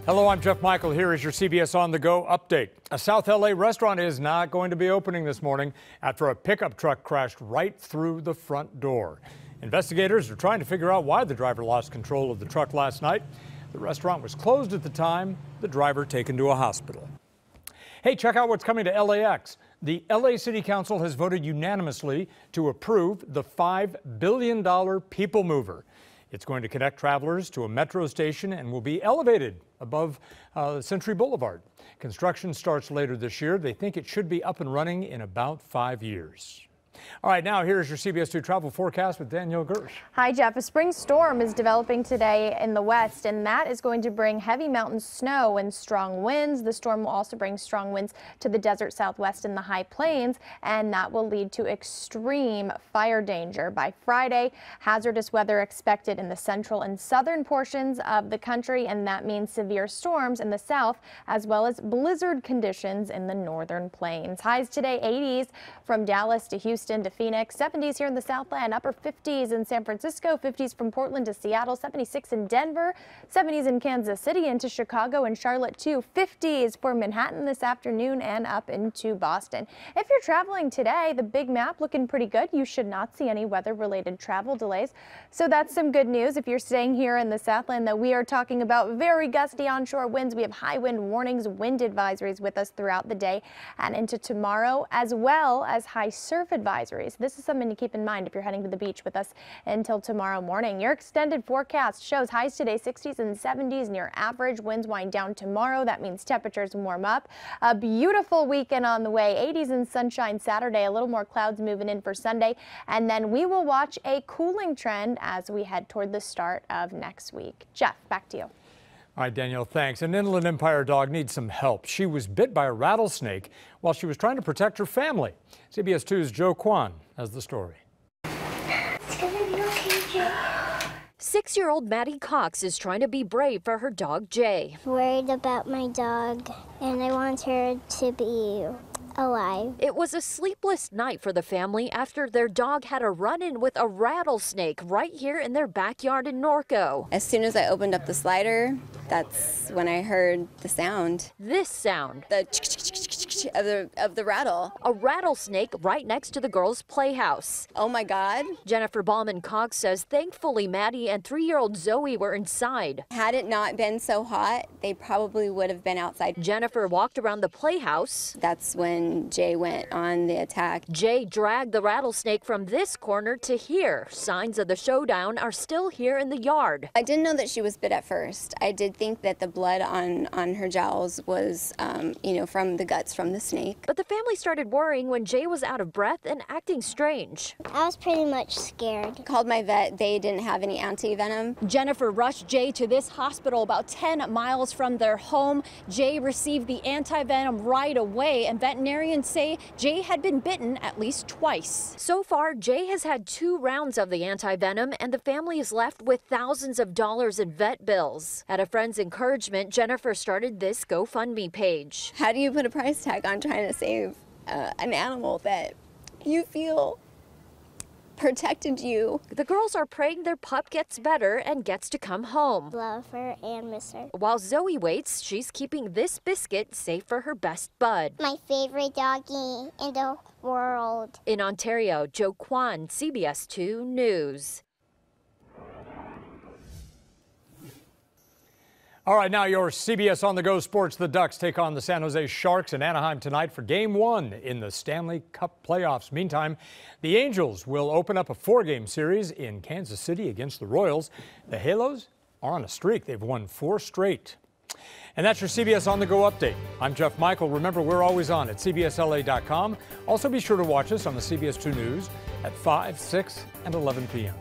Hello, I'm Jeff Michael. Here is your CBS On The Go update. A South LA restaurant is not going to be opening this morning after a pickup truck crashed right through the front door. Investigators are trying to figure out why the driver lost control of the truck last night. The restaurant was closed at the time, the driver taken to a hospital. Hey, check out what's coming to LAX. The LA City Council has voted unanimously to approve the $5 billion People Mover. It's going to connect travelers to a metro station and will be elevated above Century Boulevard. Construction starts later this year. They think it should be up and running in about 5 years. All right, now here's your CBS 2 travel forecast with Danielle Gersh. Hi, Jeff. A spring storm is developing today in the west, and that is going to bring heavy mountain snow and strong winds. The storm will also bring strong winds to the desert southwest and the high plains, and that will lead to extreme fire danger. By Friday, hazardous weather expected in the central and southern portions of the country, and that means severe storms in the south, as well as blizzard conditions in the northern plains. Highs today 80s from Dallas to Houston to Phoenix, 70s here in the Southland, upper 50s in San Francisco, 50s from Portland to Seattle, 76 in Denver, 70s in Kansas City into Chicago and Charlotte too, 50s for Manhattan this afternoon and up into Boston. If you're traveling today, the big map looking pretty good. You should not see any weather-related travel delays. So that's some good news. If you're staying here in the Southland, that we are talking about very gusty onshore winds. We have high wind warnings, wind advisories with us throughout the day and into tomorrow, as well as high surf advisories. This is something to keep in mind if you're heading to the beach with us until tomorrow morning. Your extended forecast shows highs today 60s and 70s near average. Winds wind down tomorrow. That means temperatures warm up. A beautiful weekend on the way. 80s and sunshine Saturday. A little more clouds moving in for Sunday. And then we will watch a cooling trend as we head toward the start of next week. Jeff, back to you. All right, Danielle, thanks. An Inland Empire dog needs some help. She was bit by a rattlesnake while she was trying to protect her family. CBS 2's Joe Kwan has the story. It's gonna be okay, Joe. 6-year-old Maddie Cox is trying to be brave for her dog, Jay. Worried about my dog, and I want her to be alive. It was a sleepless night for the family after their dog had a run-in with a rattlesnake right here in their backyard in Norco. As soon as I opened up the slider, that's when I heard the sound. This sound. Of the rattle. A rattlesnake right next to the girls' playhouse. Oh my God. Jennifer Bauman Cox says thankfully Maddie and 3-year-old Zoe were inside. Had it not been so hot, they probably would have been outside. Jennifer walked around the playhouse. That's when Jay went on the attack. Jay dragged the rattlesnake from this corner to here. Signs of the showdown are still here in the yard. I didn't know that she was bit at first. I did think that the blood on her jowls was, from the guts from the snake. But the family started worrying when Jay was out of breath and acting strange. I was pretty much scared. Called my vet. They didn't have any anti-venom. Jennifer rushed Jay to this hospital about 10 miles from their home. Jay received the anti-venom right away, and veterinarians say Jay had been bitten at least twice. So far, Jay has had 2 rounds of the anti-venom, and the family is left with thousands of dollars in vet bills. At a friend's encouragement, Jennifer started this GoFundMe page. How do you put a price tag on trying to save an animal that you feel protected you? The girls are praying their pup gets better and gets to come home. Love her and miss her. While Zoe waits, she's keeping this biscuit safe for her best bud. My favorite doggy in the world. In Ontario, Joe Kwan, CBS 2 News. All right, now your CBS On The Go sports. The Ducks take on the San Jose Sharks in Anaheim tonight for Game 1 in the Stanley Cup playoffs. Meantime, the Angels will open up a 4-game series in Kansas City against the Royals. The Halos are on a streak. They've won 4 straight. And that's your CBS On The Go update. I'm Jeff Michael. Remember, we're always on at CBSLA.com. Also, be sure to watch us on the CBS 2 News at 5, 6, and 11 p.m.